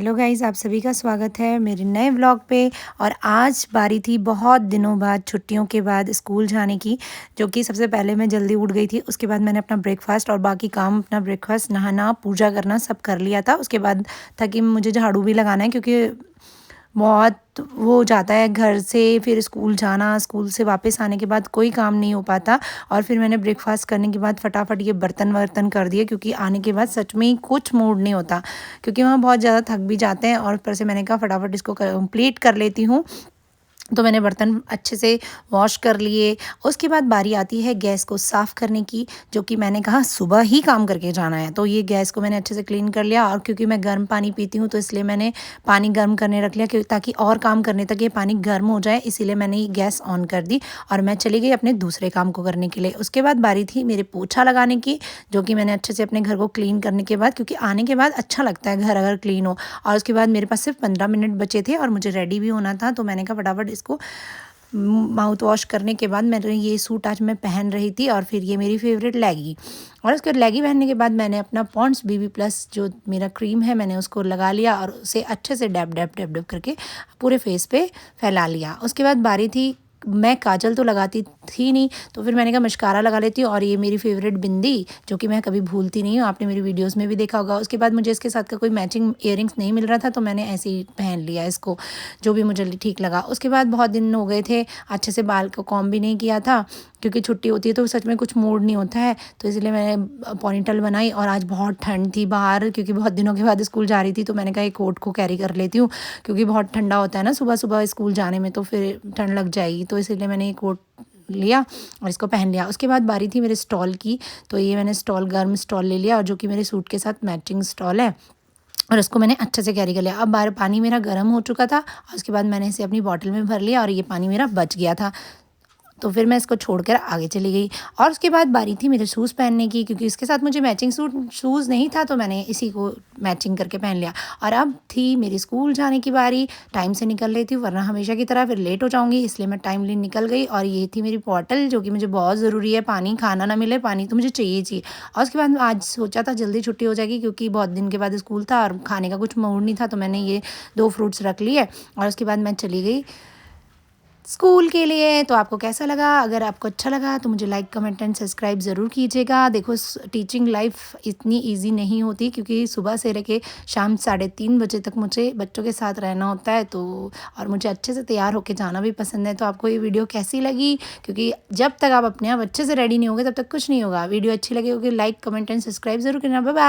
Hello guys, आप सभी का स्वागत है मेरे नए व्लॉग पे। और आज बारी थी बहुत दिनों बाद, छुट्टियों के बाद स्कूल जाने की, जो कि सबसे पहले मैं जल्दी उठ गई थी। उसके बाद मैंने अपना ब्रेकफास्ट और बाकी काम, अपना ब्रेकफास्ट, नहाना, पूजा करना सब कर लिया था। उसके बाद था कि मुझे झाड़ू भी लगाना है, क्योंकि बहुत वो हो जाता है घर से फिर स्कूल जाना, स्कूल से वापस आने के बाद कोई काम नहीं हो पाता। और फिर मैंने ब्रेकफास्ट करने के बाद फटाफट ये बर्तन वर्तन कर दिए, क्योंकि आने के बाद सच में ही कुछ मूड नहीं होता, क्योंकि वहाँ बहुत ज़्यादा थक भी जाते हैं। और ऊपर से मैंने कहा फटाफट इसको कंप्लीट कर लेती हूँ। तो मैंने बर्तन अच्छे से वॉश कर लिए। उसके बाद बारी आती है गैस को साफ़ करने की, जो कि मैंने कहा सुबह ही काम करके जाना है। तो ये गैस को मैंने अच्छे से क्लीन कर लिया। और क्योंकि मैं गर्म पानी पीती हूँ, तो इसलिए मैंने पानी गर्म करने रख लिया, ताकि और काम करने तक ये पानी गर्म हो जाए। इसीलिए मैंने ये गैस ऑन कर दी और मैं चली गई अपने दूसरे काम को करने के लिए। उसके बाद बारी थी मेरे पोछा लगाने की, जो कि मैंने अच्छे से अपने घर को क्लीन करने के बाद, क्योंकि आने के बाद अच्छा लगता है घर अगर क्लीन हो। और उसके बाद मेरे पास सिर्फ 15 मिनट बचे थे और मुझे रेडी भी होना था। तो मैंने कहा फटाफट इसको माउथ वॉश करने के बाद मैंने ये सूट आज मैं पहन रही थी, और फिर ये मेरी फेवरेट लेगी। और उसके लेगी पहनने के बाद मैंने अपना पॉन्ड्स बीबी प्लस जो मेरा क्रीम है, मैंने उसको लगा लिया और उसे अच्छे से डैब डैब डैब डैब करके पूरे फेस पे फैला लिया। उसके बाद बारी थी, मैं काजल तो लगाती थी नहीं, तो फिर मैंने कहा मस्कारा लगा लेती हूँ। और ये मेरी फेवरेट बिंदी, जो कि मैं कभी भूलती नहीं हूँ, आपने मेरी वीडियोस में भी देखा होगा। उसके बाद मुझे इसके साथ का कोई मैचिंग इयररिंग्स नहीं मिल रहा था, तो मैंने ऐसे ही पहन लिया इसको, जो भी मुझे ठीक लगा। उसके बाद बहुत दिन हो गए थे अच्छे से बाल को कॉम्ब भी नहीं किया था, क्योंकि छुट्टी होती है तो सच में कुछ मूड नहीं होता है। तो इसलिए मैंने पोनीटेल बनाई। और आज बहुत ठंड थी बाहर, क्योंकि बहुत दिनों के बाद स्कूल जा रही थी, तो मैंने कहा एक कोट को कैरी कर लेती हूँ, क्योंकि बहुत ठंडा होता है ना सुबह सुबह स्कूल जाने में, तो फिर ठंड लग जाएगी। तो इसलिए मैंने ये कोट लिया और इसको पहन लिया। उसके बाद बारी थी मेरे स्टॉल की, तो ये मैंने स्टॉल, गर्म स्टॉल ले लिया, और जो कि मेरे सूट के साथ मैचिंग स्टॉल है, और उसको मैंने अच्छे से कैरी कर लिया। अब पानी मेरा गर्म हो चुका था, और उसके बाद मैंने इसे अपनी बॉटल में भर लिया, और ये पानी मेरा बच गया था। तो फिर मैं इसको छोड़कर आगे चली गई। और उसके बाद बारी थी मेरे शूज़ पहनने की, क्योंकि इसके साथ मुझे मैचिंग शूज़ नहीं था, तो मैंने इसी को मैचिंग करके पहन लिया। और अब थी मेरी स्कूल जाने की बारी। टाइम से निकल रही थी, वरना हमेशा की तरह फिर लेट हो जाऊंगी, इसलिए मैं टाइमली निकल गई। और ये थी मेरी बॉटल, जो कि मुझे बहुत ज़रूरी है। पानी, खाना ना मिले, पानी तो मुझे चाहिए चाहिए। और उसके बाद आज सोचा था जल्दी छुट्टी हो जाएगी, क्योंकि बहुत दिन के बाद स्कूल था और खाने का कुछ मूड नहीं था, तो मैंने ये 2 फ्रूट्स रख लिए। और उसके बाद मैं चली गई स्कूल के लिए। तो आपको कैसा लगा? अगर आपको अच्छा लगा तो मुझे लाइक, कमेंट एंड सब्सक्राइब ज़रूर कीजिएगा। देखो, टीचिंग लाइफ इतनी इजी नहीं होती, क्योंकि सुबह से लेके शाम 3:30 बजे तक मुझे बच्चों के साथ रहना होता है। तो और मुझे अच्छे से तैयार होके जाना भी पसंद है। तो आपको ये वीडियो कैसी लगी? क्योंकि जब तक आप अपने आप अच्छे से रेडी नहीं होगे, तब तक कुछ नहीं होगा। वीडियो अच्छी लगी होगी, लाइक, कमेंट एंड सब्सक्राइब ज़रूर करना। Bye bye.